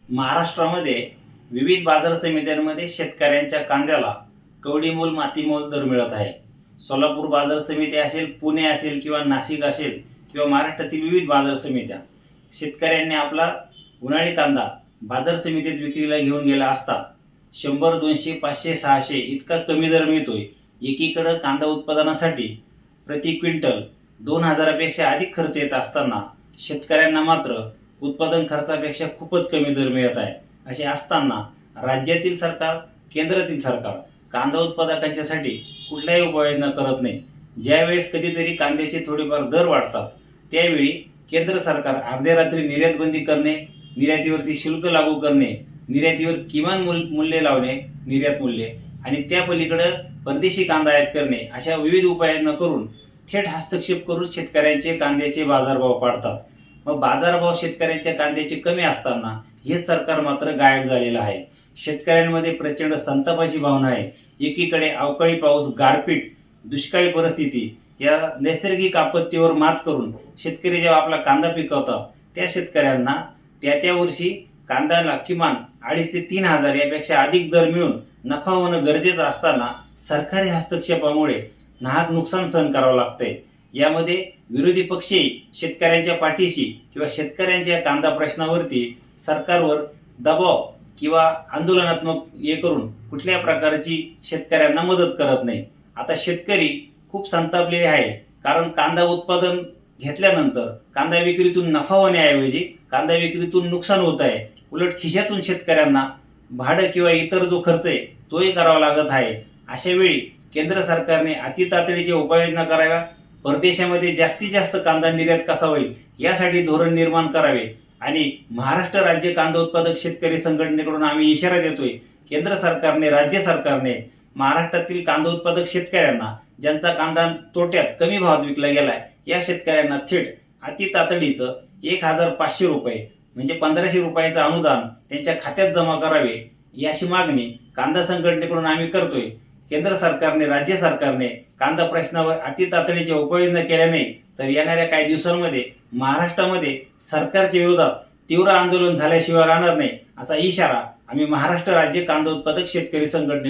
महाराष्ट्रामध्ये विविध बाजार समित्यांमध्ये शेतकऱ्यांच्या कांद्याला कवडीमोल मातीमोल दर मिळत आहे। सोलापूर बाजार समिती असेल, पुणे असेल किंवा नाशिक असेल किंवा महाराष्ट्रातील विविध बाजार समित्या, शेतकऱ्यांनी आपला उन्हाळी कांदा बाजार समितीत विक्रीला घेऊन गेला असता 100, 200, 500, 600 इतका कमी दर मिळतोय। एकीकडे कांदा उत्पादनासाठी प्रति क्विंटल 2000 पेक्षा अधिक खर्च येत असताना शेतकऱ्यांना मात्र उत्पादन खर्चापेक्षा खूपच कमी दर मिळत आहे। असे असताना राज्यातील सरकार, केंद्रातील सरकार कांदा उत्पादकांच्यासाठी कुठल्याही उपाययोजना करत नाही। ज्यावेळेस कधीतरी कांद्याचे थोडेफार दर वाढतात त्यावेळी केंद्र सरकार अर्ध्या रात्री निर्यात बंदी करणे, निर्यातीवरती शुल्क लागू करणे, निर्यातीवर किमान मूल्य लावणे, निर्यात मूल्य, आणि त्या पलीकडे परदेशी कांदा आयात करणे अशा विविध उपाययोजना करून थेट हस्तक्षेप करून शेतकऱ्यांचे कांद्याचे बाजारभाव पाडतात। मग बाजारभाव शेतकऱ्यांच्या कांद्याचे कमी असताना हेच सरकार मात्र गायब झालेलं आहे। शेतकऱ्यांमध्ये प्रचंड संतापाची भावना आहे। एकीकडे अवकाळी पाऊस, गारपीट, दुष्काळी परिस्थिती या नैसर्गिक आपत्तीवर मात करून शेतकरी जेव्हा आपला कांदा पिकवतात त्या शेतकऱ्यांना त्या वर्षी कांद्याला किमान 2,500 ते 3,000 यापेक्षा अधिक दर मिळून नफा होणं गरजेचं असताना सरकारी हस्तक्षेपामुळे नाहक नुकसान सहन करावं लागतंय। यामध्ये विरोधी पक्षही शेतकऱ्यांच्या पाठीशी किंवा शेतकऱ्यांच्या कांदा प्रश्नावरती सरकारवर दबाव किंवा आंदोलनात्मक करून कुठल्या प्रकारची शेतकऱ्यांना मदत करत नाही। आता शेतकरी खूप संतापलेले आहे, कारण कांदा उत्पादन घेतल्यानंतर कांदा विक्रीतून नफा होण्याऐवजी कांदा विक्रीतून नुकसान होत आहे। उलट खिशातून शेतकऱ्यांना भाडं किंवा इतर जो खर्च आहे तोही करावा लागत आहे। अशा वेळी केंद्र सरकारने अतितातडीच्या उपाययोजना कराव्या, परदेशामध्ये जास्तीत जास्त कांदा निर्यात कसा होईल यासाठी धोरण निर्माण करावे, आणि महाराष्ट्र राज्य कांदा उत्पादक शेतकरी संघटनेकडून आम्ही इशारा देतोय, केंद्र सरकारने, राज्य सरकारने महाराष्ट्रातील कांदा उत्पादक शेतकऱ्यांना ज्यांचा कांदा तोट्यात कमी भावात विकला गेलाय या शेतकऱ्यांना थेट अतितातडीचं 1,500 रुपये म्हणजे 1,500 रुपयाचं अनुदान त्यांच्या खात्यात जमा करावे, याची मागणी कांदा संघटनेकडून आम्ही करतोय। केंद्र सरकारने, राज्य सरकारने कांदा प्रश्नावर अतितातडीच्या उपाययोजना केल्या नाही तर येणाऱ्या काही दिवसांमध्ये महाराष्ट्रामध्ये सरकारच्या विरोधात तीव्र आंदोलन झाल्याशिवाय राहणार नाही, असा इशारा आम्ही महाराष्ट्र राज्य कांदा उत्पादक शेतकरी संघटने